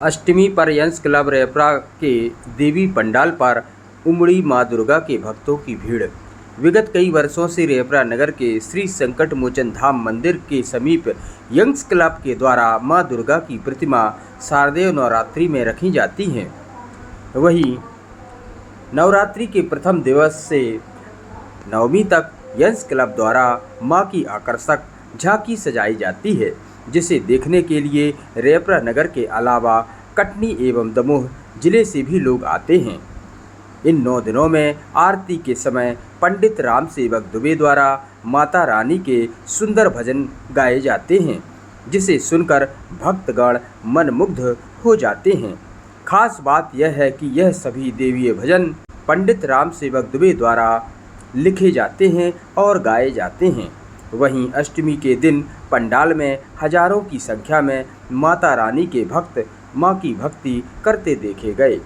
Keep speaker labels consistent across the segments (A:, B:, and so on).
A: अष्टमी पर Jens club रेपरा के देवी पंडाल पर उमड़ी मां दुर्गा के भक्तों की भीड़। विगत कई वर्षों से रेपरा नगर के श्री संकट मोचन धाम मंदिर के समीप यंस क्लब के द्वारा मां दुर्गा की प्रतिमा शारदीय नवरात्रि में रखी जाती हैं। वहीं नवरात्रि के प्रथम दिवस से नवमी तक यंस क्लब द्वारा मां की आकर्षक झांकी सजाई जाती है, जिसे देखने के लिए रेपरा नगर के अलावा कटनी एवं दमोह जिले से भी लोग आते हैं। इन 9 दिनों में आरती के समय पंडित राम सेवक दुबे द्वारा माता रानी के सुंदर भजन गाए जाते हैं, जिसे सुनकर भक्तगण मनमुग्ध हो जाते हैं। खास बात यह है कि यह सभी देवीय भजन पंडित राम सेवक दुबे द्वारा लिखे जाते हैं और गाए जाते हैं। वहीं अष्टमी के दिन पंडाल में हजारों की संख्या में माता रानी के भक्त मां की भक्ति करते देखे गए।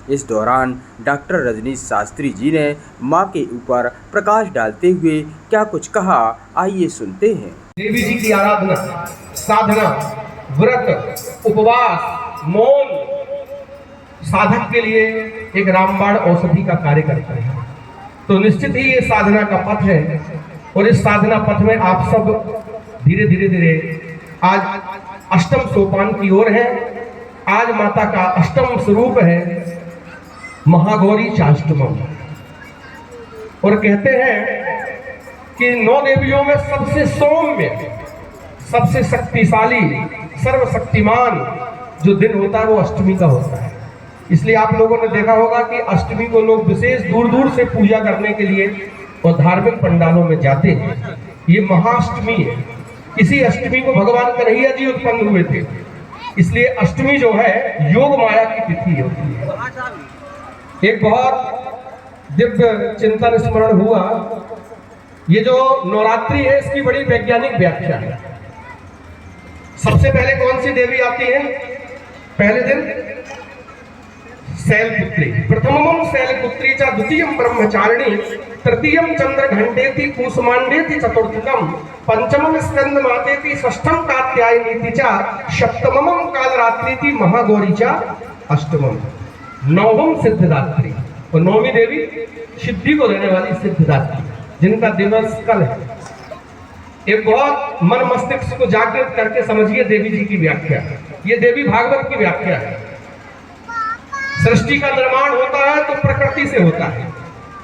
A: इस दौरान डॉक्टर रजनीश शास्त्री जी ने मां के ऊपर प्रकाश डालते हुए क्या कुछ कहा, आइए सुनते हैं।
B: देवी जी की आराधना, साधना, व्रत, उपवास, मौन साधक के लिए एक रामबाण औषधि का कार्य करता है। तो निश्चित ही ये साधना का पथ है और इस साधना पथ में आप सब धीरे धीरे आज अष्टम सोपान की ओर है। आज माता का अष्टम स्वरूप है महागौरी चाष्टमम। और कहते हैं कि 9 देवियों में सबसे सौम्य, सबसे शक्तिशाली, सर्वशक्तिमान जो दिन होता है वो अष्टमी का होता है। इसलिए आप लोगों ने देखा होगा कि अष्टमी को लोग विशेष दूर दूर से पूजा करने के लिए और धार्मिक पंडालों में जाते हैं। ये महाअष्टमी है। इसी अष्टमी को भगवान कन्हैया जी उत्पन्न हुए थे, इसलिए अष्टमी जो है योग माया की तिथि होती है। एक बहुत दिव्य चिंतन स्मरण हुआ। ये जो नवरात्रि है इसकी बड़ी वैज्ञानिक व्याख्या है। सबसे पहले कौन सी देवी आती है? पहले दिन शैलपुत्री, प्रथमम शैलपुत्री च द्वितीयम ब्रह्मचारिणी तृतीयम चंद्रघंटेति कूष्मांडेति चतुर्थकम पंचमम स्कंद मातेति षष्ठम कात्यायनीति च सप्तमम कालरात्रिति महागौरी च अष्टमम नवम सिद्धदात्री। और नौवीं देवी सिद्धि को देने वाली सिद्धदात्री, जिनका दिवस कल है। एक बहुत मन मस्तिष्क को जागृत करके समझिए देवी जी की व्याख्या। ये देवी भागवत की व्याख्या है। सृष्टि का निर्माण होता है तो प्रकृति से होता है,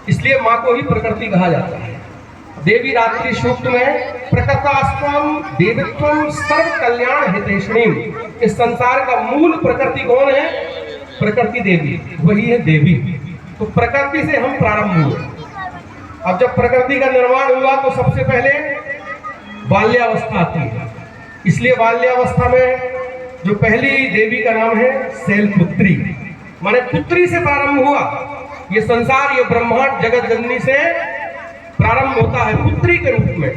B: इसलिए मां को ही प्रकृति कहा जाता है। देवी रात्रि सूक्त में प्रकृतास्त्वं देवीत्वं सर्व कल्याण हितैषिणी। इस संसार का मूल प्रकृति कौन है? प्रकृति देवी, वही है देवी। तो प्रकृति से हम प्रारंभ हुए। अब जब प्रकृति का निर्माण हुआ तो सबसे पहले बाल्यावस्था आती है। इसलिए बाल्यावस्था में जो पहली देवी का नाम है शैलपुत्री, माने पुत्री से प्रारंभ हुआ। ये संसार, ये ब्रह्मांड जगत जननी से प्रारंभ होता है पुत्री के रूप में।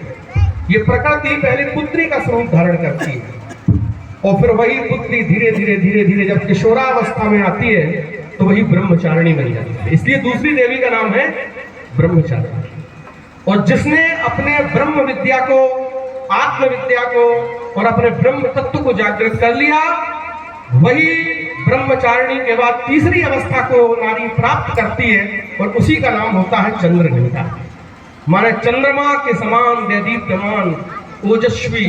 B: ये प्रकृति पहले पुत्री का स्वरूप धारण करती है और फिर वही पुत्री धीरे धीरे जब किशोरावस्था में आती है तो वही ब्रह्मचारिणी बन जाती है। इसलिए दूसरी देवी का नाम है ब्रह्मचारिणी। और जिसने अपने ब्रह्म विद्या को, आत्मविद्या को और अपने ब्रह्म तत्व को जागृत कर लिया, वही ब्रह्मचारिणी के बाद तीसरी अवस्था को नारी प्राप्त करती है और उसी का नाम होता है चंद्रघंटा। माने चंद्रमा के समान देदीप्यमान, ओजस्वी,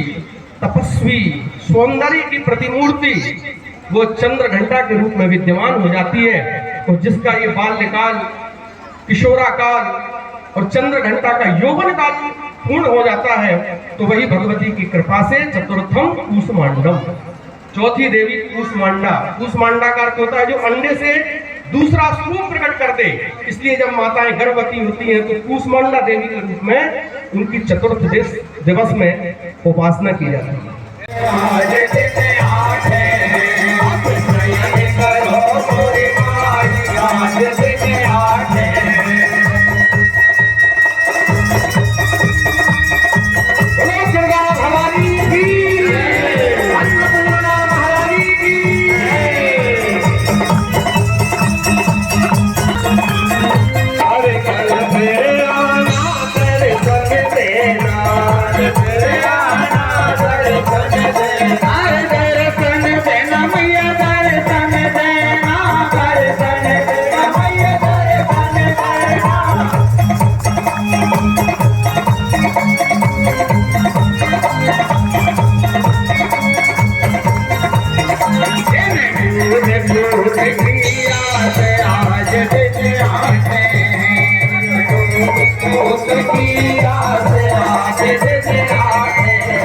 B: तपस्वी, सौंदर्य की प्रतिमूर्ति वो चंद्रघंटा के रूप में विद्यमान हो जाती है। और जिसका ये बाल्यकाल, किशोरा काल और चंद्रघंटा का यौवन काल पूर्ण हो जाता है तो वही भगवती की कृपा से चतुर्थम कूष्मांडम, चौथी देवी कूष्मांडा। कूष्मांडा का अर्थ होता है जो अंडे से दूसरा स्वरूप प्रकट कर दे। इसलिए जब माताएं गर्भवती होती हैं तो कूष्मांडा देवी के रूप में उनकी चतुर्थ दिवस में उपासना की जाती है।
C: Hare दूध की आस आज दिन आते हैं, दूध की आस आज दिन आते हैं।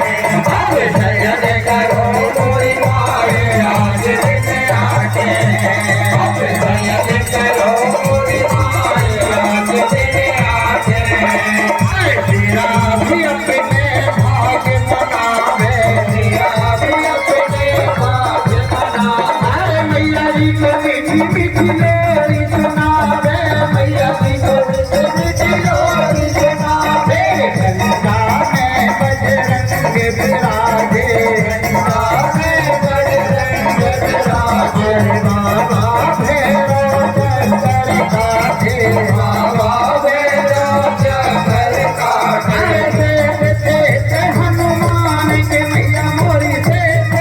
C: अब शयन करो मोरी माए आज दिन आते हैं, अब शयन करो मोरी माए आज दिन आते हैं। तेरा भी अपने भाग बनावे, तेरा भी अपने भाग बनावे। मैया जी को मीठी मीठी लोरी सुनावे, मैया जी को मीठी मीठी लोरी सुनावे। गंगा में बजरंग बिराजे, गंगा में बजरंग बिराजे। बाबा भैरव चक्कर काटे, बाबा भैरव चक्कर काटे। देख हनुमान के मैया मोरी, देख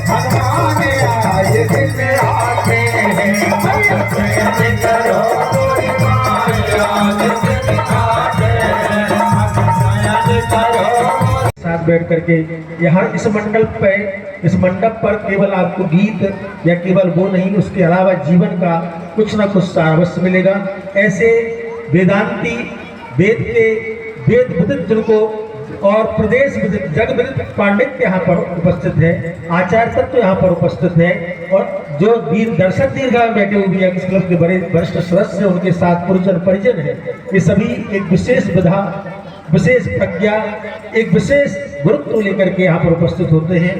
C: हनुमान आज दिन आते हैं। शयन करो मोरी माए आज दिन आते हैं, शयन करो।
B: साथ बैठ करके यहाँ इस मंडप पर केवल आपको गीत या केवल वो नहीं, उसके अलावा जीवन का कुछ ना कुछ सार अवश्य मिलेगा। ऐसे वेदांती वेद विदित जिनको और प्रदेश विदित जग विदित पांडित्य यहाँ पर उपस्थित है, आचार्य तत्व यहाँ पर उपस्थित है, और जो दर्शक दीर्घा में बैठे हुए हैं, इस क्लब के बड़े वरिष्ठ सदस्य, उनके साथ पुरजन परिजन है, ये सभी एक विशेष विधा, विशेष प्रज्ञा, एक विशेष गुरुत्व लेकर के यहाँ पर उपस्थित होते हैं।